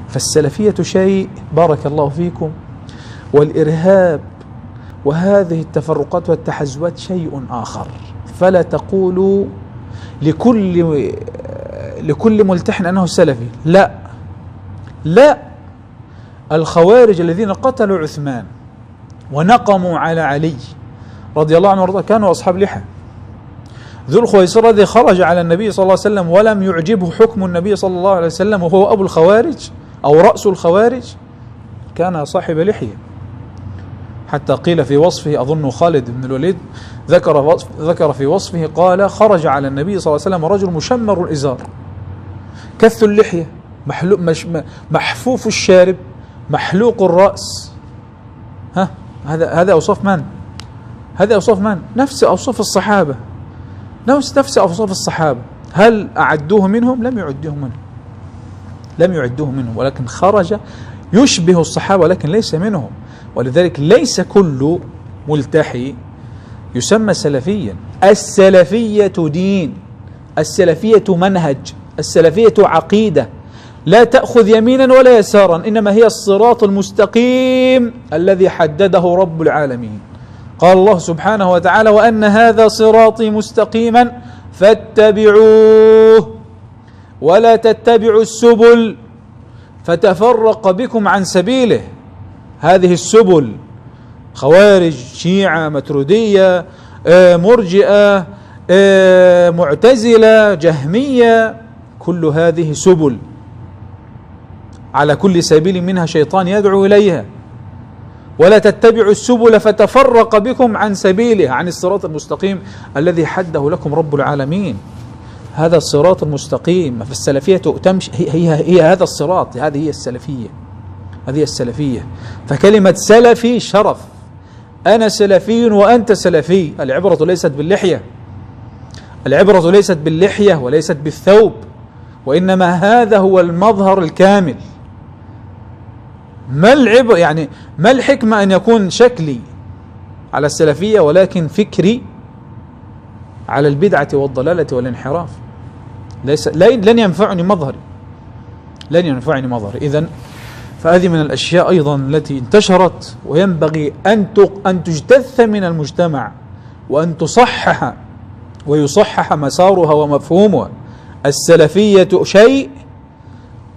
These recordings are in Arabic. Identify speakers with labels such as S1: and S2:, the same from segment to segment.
S1: فالسلفية شيء، بارك الله فيكم، والإرهاب وهذه التفرقات والتحزبات شيء آخر. فلا تقولوا لكل ملتحن أنه سلفي، لا لا. الخوارج الذين قتلوا عثمان ونقموا على علي رضي الله عنه وارضاه كانوا أصحاب لحى. ذو الخويصرة الذي خرج على النبي صلى الله عليه وسلم ولم يعجبه حكم النبي صلى الله عليه وسلم وهو أبو الخوارج أو رأس الخوارج كان صاحب لحية، حتى قيل في وصفه، أظن خالد بن الوليد ذكر في وصفه قال: خرج على النبي صلى الله عليه وسلم رجل مشمر الإزار كث اللحية محفوف الشارب محلوق الرأس. هذا أوصاف من؟ هذا أوصاف من؟ نفس أوصاف الصحابة، نفس أوصاف الصحابة. هل أعدوه منهم؟ لم يعدوه منهم، ولكن خرج يشبه الصحابة ولكن ليس منهم. ولذلك ليس كل ملتحي يسمى سلفيا. السلفية دين، السلفية منهج، السلفية عقيدة، لا تأخذ يمينا ولا يسارا، إنما هي الصراط المستقيم الذي حدده رب العالمين. قال الله سبحانه وتعالى: وأن هذا صراطي مستقيما فاتبعوه ولا تتبعوا السبل فتفرق بكم عن سبيله. هذه السبل خوارج، شيعة، مترودية، مرجئة، معتزلة، جهمية، كل هذه سبل، على كل سبيل منها شيطان يدعو إليها. ولا تتبعوا السبل فتفرق بكم عن سبيله، عن الصراط المستقيم الذي حده لكم رب العالمين. هذا الصراط المستقيم. فالسلفية تمشي هي هذا الصراط، هذه هي السلفية، هذه السلفية. فكلمة سلفي شرف، أنا سلفي وأنت سلفي. العبرة ليست باللحية، العبرة ليست باللحية وليست بالثوب، وإنما هذا هو المظهر الكامل. ما العبرة يعني ما الحكمة أن يكون شكلي على السلفية ولكن فكري على البدعة والضلالة والانحراف؟ لن ينفعني مظهري، لن ينفعني مظهري. إذن فهذه من الأشياء أيضا التي انتشرت وينبغي أن تجتث من المجتمع وأن تصحح ويصحح مسارها ومفهومها. السلفية شيء،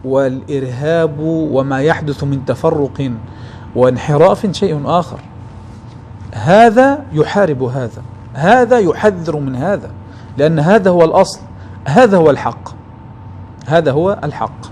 S1: والإرهاب وما يحدث من تفرق وانحراف شيء آخر. هذا يحارب هذا، هذا يحذر من هذا، لأن هذا هو الأصل، هذا هو الحق، هذا هو الحق.